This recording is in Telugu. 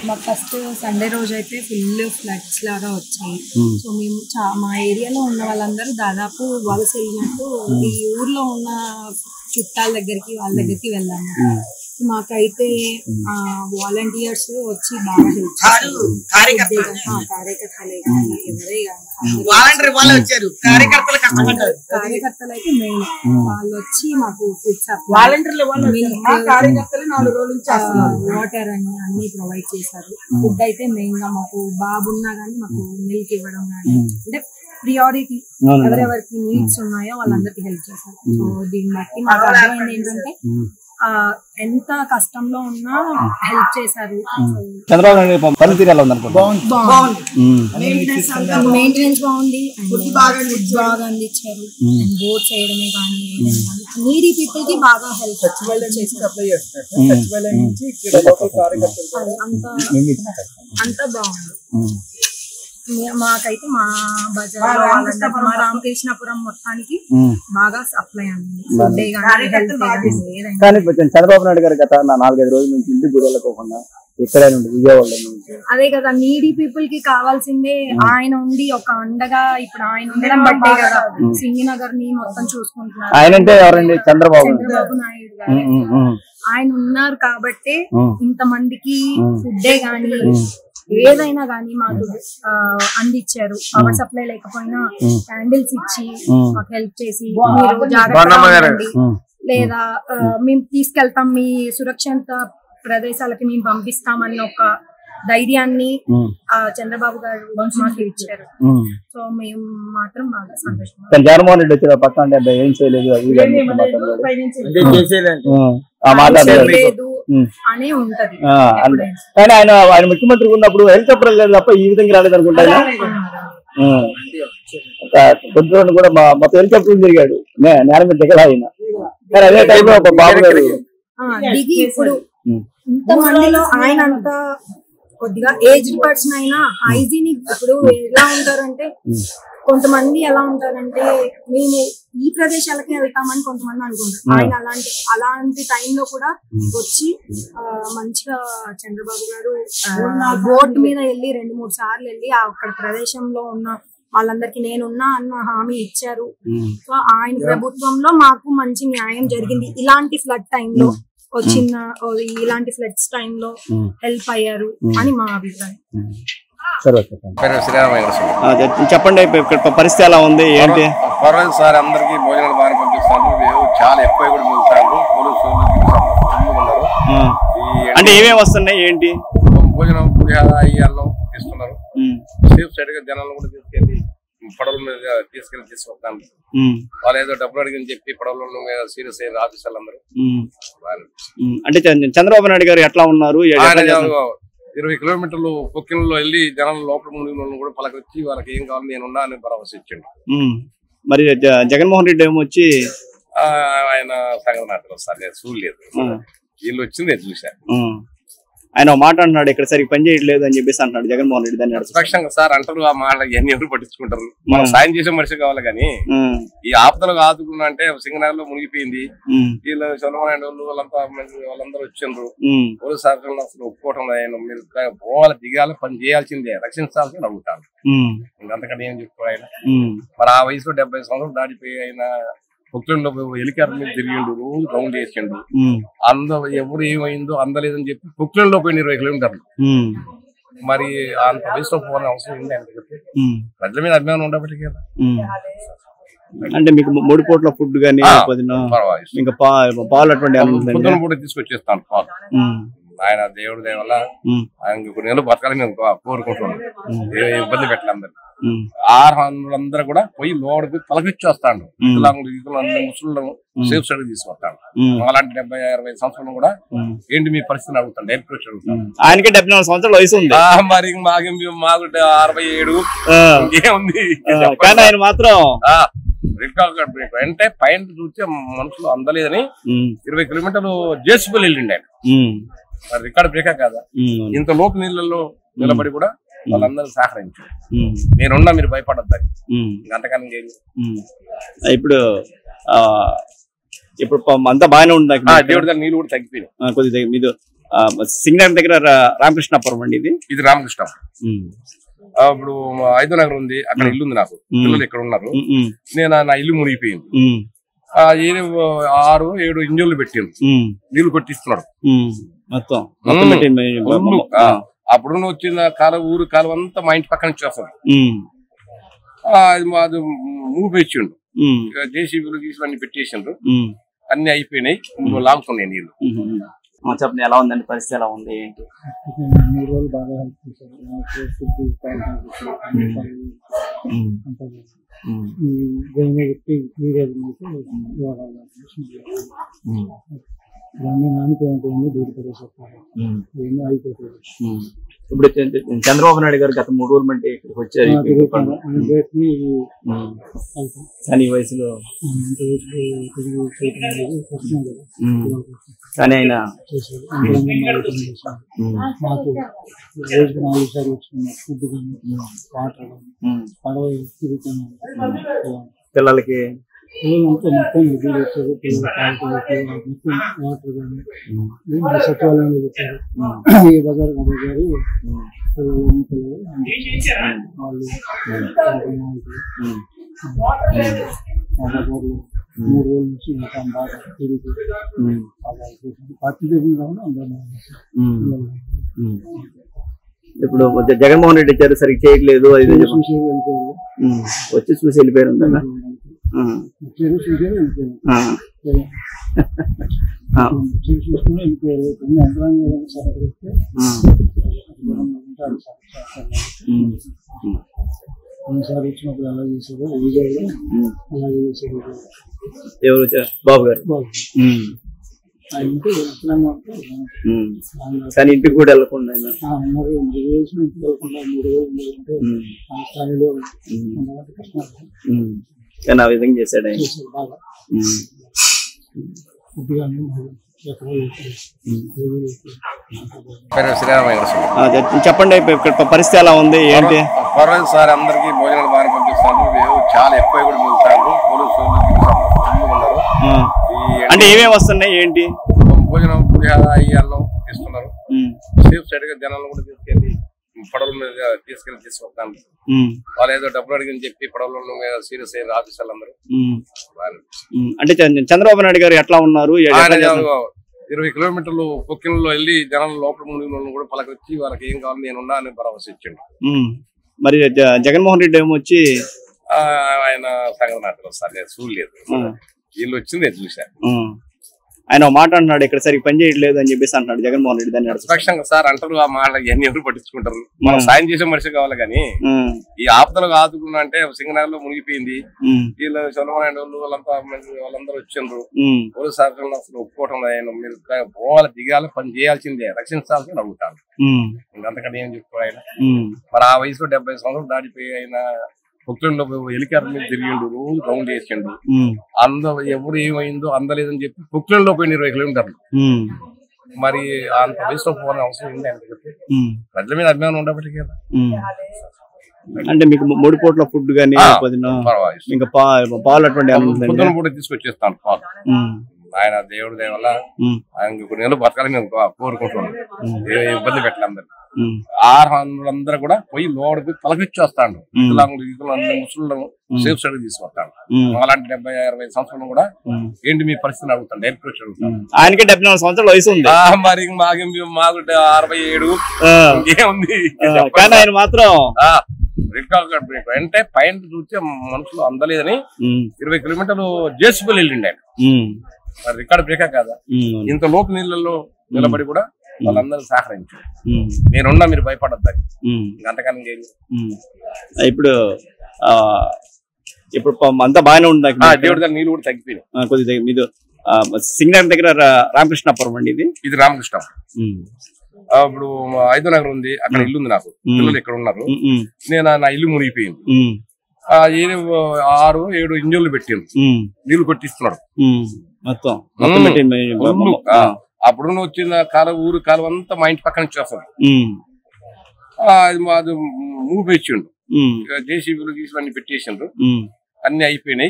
మాకు ఫస్ట్ సండే రోజు అయితే ఫుల్ ఫ్లడ్స్ లాగా వచ్చాయి. సో మేము మా ఏరియాలో ఉన్న వాళ్ళందరూ దాదాపు వలస వెళ్ళినట్టు ఈ ఊర్లో ఉన్న చుట్టాల దగ్గరికి వాళ్ళ దగ్గరికి వెళ్ళాము. మాకైతే వాలంటీర్స్ వచ్చి బాగా హెల్ప్ చేశారు. కార్యకర్తలే కానీ ఎవరే కార్యకర్తలు అయితే మెయిన్ వాళ్ళు వచ్చి మాకు ఫుడ్ వాటర్ అని అన్ని ప్రొవైడ్ చేశారు. ఫుడ్ అయితే మెయిన్ గా మాకు బాబున్నా గానీ మాకు మిల్క్ ఇవ్వడం కానీ అంటే ప్రియారిటీ ఎవరెవరికి నీడ్స్ ఉన్నాయో వాళ్ళందరికీ హెల్ప్ చేశారు. సో దీన్ని బట్టి మాకు అర్థమైంది ఏంటంటే ఎంత కష్టంలో ఉన్నా హెల్ప్ చేశారు. మెయింటెనెన్స్ బాగుంది, ఫుడ్ బాగా అందించారు. బోట్స్ వేయడమే కానీ నీడీ పీపుల్ కి బాగా హెల్ప్ అంతా బాగుంది. మాకైతే మా బజార్ మా రామకృష్ణపురం మొత్తానికి బాగా సప్లై అంది. చంద్రబాబు నాయుడు గారు గత 4-5 రోజుల నుంచి ఇంటి గుడిపోకుండా ఎక్కడ విజయవాడ అదే కదా నీడీ పీపుల్ కి కావాల్సిందే. ఆయన ఉండి ఒక అండగా ఇప్పుడు ఆయన ఉండడం బట్టే కదా సింగినగర్ ని మొత్తం చూసుకుంటున్నారు. ఆయన అంటే ఎవరండి? చంద్రబాబు నాయుడు గారు ఆయన ఉన్నారు కాబట్టి ఇంతమందికి ఫుడ్డే గానీ ఏదైనా గానీ మాకు అందించారు. పవర్ సప్లై లేకపోయినా క్యాండిల్స్ ఇచ్చి మాకు హెల్ప్ చేసి మీరు జాగ్రత్తగా లేదా మేము తీసుకెళ్తాం మీ సురక్షిత ప్రదేశాలకి మేము పంపిస్తామన్న ఒక ధైర్యాన్ని చంద్రబాబు గారు మాకు ఇచ్చారు. సో మేము మాత్రం బాగా సంతోషంగా. జగన్మోహన్ రెడ్డి వచ్చారు పక్కన ఏం చేయలేదు అనే ఉంటది. కానీ ఆయన ముఖ్యమంత్రి ఉన్నప్పుడు హెలికాప్టర్ లేదు తప్ప ఈ విధంగా రాలేదు అనుకుంటా. కొద్ది కూడా మొత్తం హెలికాప్టర్ తిరిగాడు నేల మీద దిగల ఆయన. కానీ అదే టైంలో ఒక బాబు గారు దిగి ఇప్పుడు ఇంతమందిలో ఆయన అంతా కొద్దిగా ఏజ్డ్ పర్సన్ అయినా హైజీనిక్ ఇప్పుడు ఎలా ఉంటారంటే కొంతమంది ఎలా ఉంటారంటే మేము ఈ ప్రదేశాలకి వెళ్తామని కొంతమంది అనుకుంటారు. ఆయన అలాంటి టైంలో కూడా వచ్చి మంచిగా చంద్రబాబు గారు బోట్ మీద వెళ్ళి 2-3 సార్లు వెళ్ళి అక్కడ ప్రదేశంలో ఉన్న వాళ్ళందరికి నేనున్నా అన్న హామీ ఇచ్చారు. సో ఆయన ప్రభుత్వంలో మాకు మంచి న్యాయం జరిగింది. ఇలాంటి ఫ్లడ్ టైంలో ఇలాంటి ఫ్లడ్స్ టైంలో హెల్ప్ అయ్యారు అని మా అభిప్రాయం. చెప్పండి పరిస్థితి ఎలా ఉంది ఏంటి? పర్వాలేదు సార్, అందరికి భోజనాలు బాగా పంపిస్తాను. చాలా ఎక్కువ కూడా పంపిస్తాను. ఉన్నారు అంటే ఏమేమి వస్తున్నాయి ఏంటి? భోజనం పులిహార అన్నం ఇస్తున్నారు. సేఫ్ సైడ్ గా జనాలను కూడా తీసుకెళ్ళి పడవల మీద తీసుకొస్తాను. వాళ్ళు ఏదో డబ్బులు అడిగని చెప్పి పడవల మీద సీరియస్ అయిన ఆఫీసర్లు అందరూ. అంటే చంద్రబాబు నాయుడు గారు ఎట్లా ఉన్నారు? 20 కిలోమీటర్లు పొక్కిలో వెళ్ళి జనాల లోపల ముందు కూడా పలకొచ్చి వాళ్ళకి ఏం కావాలి నేనున్నా అని భరోసా ఇచ్చాడు. మరి జగన్మోహన్ రెడ్డి ఏమొచ్చి ఆయన సంగతి నాకు సార్ నేను చూడలేదు. వీళ్ళు వచ్చింది నేను చూశాను. ఆయన మాట అంటున్నాడు ఇక్కడ సరిగ్గా పని చేయట్లేదు అని చెప్పేసి అంటున్నాడు జగన్మోహన్ రెడ్డి. దాన్ని స్పష్టంగా సార్ అంటారు ఆ మాట ఇవన్నీ ఎవరు పట్టించుకుంటారు. మనం సాయం చేసే మనిషి కావాలి కానీ ఈ ఆపదలు ఆదుకున్నా అంటే సింగనగర్ లో మునిగిపోయింది. వీళ్ళు చంద్రబాబు వాళ్ళు వాళ్ళందరూ వచ్చిండ్రు. పోలీసు శాఖలు అసలు ఒప్పుకోవటం మీరు పోవాలి దిగాలి పని చేయాల్సిందే రక్షించాల్సింది అడుగుతాను. అంతకంటే ఏం చెప్పుకోవాలి ఆయన. మరి ఆ వయసులో 70 సంవత్సరాలు దాటిపోయి ఆయన పొక్కిలో హెలికాప్టర్ మీద తిరిగిండు. రోజు రౌండ్ చేసిండు. ఎవరు ఏమైందో అందలేదని చెప్పి పొక్కిలో పోయిన 20 కిలోమీటర్లు. మరి అంత వయసులో పోవాలని అవసరం ఉంది ఆయన చెప్పి ప్రజల మీద అభిమానం ఉండబట్టి కదా. అంటే మీకు 3 పూట్ల ఫుడ్ గానీ ఇంకా పాలు అటువంటి పొద్దున పూట తీసుకొచ్చేస్తాను పాలు. ఆయన దేవుడి దయ వల్ల ఆయన కొన్ని నెలలు బతకాలని మేము కోరుకుంటున్నాం. ఏ ఇబ్బంది పెట్టలే అందరు. ఆహారందరూ కూడా పోయి లోపలికి తలకిచ్చి వస్తాడు. ముసలు సేఫ్ సైడ్ తీసుకొస్తాడు. అలాంటి 70-60 సంవత్సరాలు కూడా ఏంటి మీ పరిస్థితిని అడుగుతాను. డైరెక్ట్ వచ్చి అడుగుతాను. ఆయనకి 74 సంవత్సరాల వయసు ఉంది. మరి మాకు 67 ఏముంది. కానీ ఆయన మాత్రం రికార్డ్ బ్రేక్ అంటే పైన చూస్తే మనుషులు అందలేదని 20 కిలోమీటర్లు జేసీబీలు వెళ్ళిండి ఆయన. మరి రికార్డ్ బ్రేకా కాదా? ఇంత లోపు నీళ్ళల్లో నిలబడి కూడా వాళ్ళందరూ సహకరించారు. నేనున్నా మీరు భయపడద్దని అంతకన్నా ఇప్పుడు ఇప్పుడు అంతా బాగానే ఉంది. దేవుడి దగ్గర నీళ్ళు కూడా తగ్గిపోయినాయి కొద్దిగా. సింగనగర్ దగ్గర రామకృష్ణాపురం అండి ఇది రామకృష్ణ. ఇప్పుడు 5వ నగర్ ఉంది, అక్కడ ఇల్లు ఉంది, నాకు పిల్లలు ఇక్కడ ఉన్నారు. నా ఇల్లు మునిగిపోయింది. 6-7 ఇంజన్లు పెట్టిండు, నీళ్లు కొట్టిస్తున్నాడు మొత్తం. అప్పుడు వచ్చిన ఊరు కాలం అంతా మా ఇంటి పక్కన నుంచి వస్తుంది. అది మూవ్ ఇచ్చిండు, జేసీబీలు గీసులు పెట్టేసిండ్రు, అన్ని అయిపోయినాయి, లాగుతున్నాయి నీళ్లు. చెప్పండి, ఎలా ఉందండి పరిస్థితి, ఎలా ఉంది ఏంటి? 3 రోజులు బాగా హెల్ప్ చేశారు. నానిపోయింది దూరి పడేసేస్తారు, ఏమీ అయిపోతుంది. ఇప్పుడు చంద్రబాబు నాయుడు గారు గత 3 రోజులు అంటే ఇక్కడికి వచ్చారు, కానీ ఈ వయసులో కానీ ఆయన మాకు రోజుకి 4 సార్లు వచ్చిన ఫుడ్ కానీ వాటర్ కానీ పడవ తిరుగుతున్నాం. పిల్లలకి అంతా మొత్తం నిధులు వచ్చారు, మొత్తం వాటర్ కానీ సచివాలయంలో పెట్టారు. ఈ బజార్ గారు వాళ్ళు 3 రోజుల నుంచి ఇంకా బాగా తిరిగి పార్టీ కావాలి అందరూ. ఇప్పుడు జగన్మోహన్ రెడ్డి వచ్చారు, సరిగ్గా చేయట్లేదు, వచ్చి చూసి వెళ్ళిపోయారు. చూసుకుని వెళ్ళిపోయారు. యంత్రాంగం సహకరిస్తే కొన్నిసార్లు వచ్చినప్పుడు ఎలా చేశారు, విజయలో అలాగే చేశారు. ఎవరు? బాబు గారు. కానీ ఇంటికి కూడా వెళ్ళకుండా ఉన్నారు. 3 రోజులు ఇంటికి వెళ్ళకుండా 3 రోజులు ఉంటే ఆ స్థాయిలో కష్టం. కానీ ఆ విధంగా చేశాడు ఆయన. బాగా ఫుడ్ కానీ చెప్పండి, ఇక్కడ పరిస్థితి ఎలా ఉంది ఏంటి? పర్వాలేదు సార్, అందరికి భోజనాలు బాగా పంపిస్తాను, చాలా ఎక్కువ కూడా మిగులుతారు. అంటే ఏమేమి వస్తున్నాయి ఏంటి? భోజనం, పులిహార, అన్నం ఇస్తున్నారు. సేఫ్ సైడ్ గా జనాలను కూడా తీసుకెళ్లి పడవల మీద తీసుకొస్తాను. వాళ్ళు ఏదో డబ్బులు అడిగని చెప్పి పడవల మీద సీరియస్ అయిన ఆఫీసర్లు అందరూ. అంటే చంద్రబాబు నాయుడు గారు ఎట్లా ఉన్నారు? 20 కిలోమీటర్లు పొక్కిలలో వెళ్ళి జనాల లోపల ముందు కూడా పలకరించి వాళ్ళకి ఏం కావాలి నేనున్నా అని భరోసా ఇచ్చిండు. మరి జగన్మోహన్ రెడ్డి ఏమో వచ్చి ఆయన సంగతి నాకు సార్ నేను చూడలేదు, వీళ్ళు వచ్చింది నేను చూశాను. ఆయన మాట అంటున్నాడు, ఇక్కడ సరిగ్గా పని చేయట్లేదు అని చెప్పేసి అంటున్నాడు జగన్మోహన్ రెడ్డి. దాన్ని నిష్పక్షంగా సార్ అంటారు, ఆ మాట ఇవన్నీ ఎవరు పట్టించుకుంటారు? మనం సాయం చేసే మనిషి కావాలి కానీ ఈ ఆపదలు ఆదుకున్నా అంటే సింగనగర్ లో మునిగిపోయింది, వీళ్ళు చంద్రబాబు వాళ్ళు వాళ్ళందరూ వచ్చిండ్రు. పోలీసు శాఖలు అసలు ఒప్పుకోవటం ఆయన మీరు పోవాలి, దిగాలి, పని చేయాల్సిందే, రక్షించాల్సింది అడుగుతాను. ఇంకంతకంటే ఏం చెప్పుకోవాలి ఆయన. మరి ఆ వయసులో 70 సంవత్సరాలు దాటిపోయి ఆయన పొక్కులలో హెలికాప్టర్ మీద తిరిగిండు, రోజు రౌండ్ చేసిండు. ఎవరు ఏమైందో అందలేదని చెప్పి పొక్కులలో పోయిన 20 కిలోమీటర్లు. మరి అంత వయసులో పోవాలని అవసరం ఉంది ఆయన చెప్పి ప్రజల మీద అభిమానం ఉండబట్టి కదా. అంటే మీకు 3 పూట్ల ఫుడ్ గానీ ఇంకా పాలు అటువంటి కూడా తీసుకొచ్చేస్తాను పాలు. ఆయన దేవుడి దయ వల్ల ఆయన కొన్ని నెలలు బతకాలని మేము కోరుకుంటున్నాం. ఏ ఇబ్బంది పెట్టలే అందరు. ఆహారందరూ కూడా పోయి లోపలికి తలకిచ్చి వస్తాడు. ముసలు సేఫ్ సైడ్ తీసుకొస్తాడు. అలాంటి 70-60 సంవత్సరాలు కూడా ఏంటి మీ పరిస్థితిని అడుగుతాను, డైరెక్ట్ వచ్చి అడుగుతాను. ఆయనకి 74 సంవత్సరాల వయసు ఉంది. మరి మాకు 67 ఇంకేముంది. కానీ ఆయన మాత్రం అంటే పైన చూస్తే మనుషులు అందలేదని 20 కిలోమీటర్లు జేసీబీలు వెళ్ళిండి ఆయన. మరి రికార్డు బ్రేకా కాదా? ఇంత లోపు నీళ్ళలో నిలబడి కూడా వాళ్ళందరూ సహకరించారు. నేనున్నా, మీరు భయపడద్దని. అంతకాలం ఇప్పుడు అంతా బాగానే ఉంది. దేవుడి దగ్గర నీళ్ళు కూడా తగ్గిపోయినాయి కొద్దిగా. మీరు సింగనగర్ దగ్గర రామకృష్ణాపురం అండి ఇది రామకృష్ణాపురం. ఇప్పుడు 5వ నగర్ ఉంది, అక్కడ ఇల్లు ఉంది, నాకు పిల్లలు ఇక్కడ ఉన్నారు. నా ఇల్లు మునిగిపోయింది. 6-7 ఇంజన్లు పెట్టిండు, నీళ్లు కొట్టిస్తున్నాడు మొత్తం. అప్పుడు వచ్చిన ఊరు కాలం అంతా మా ఇంటి పక్కన నుంచి వస్తుంది. అది మూవ్ ఇచ్చిండు, జేసీబీలు గీసులు పెట్టేసిండ్రు, అన్ని అయిపోయినాయి,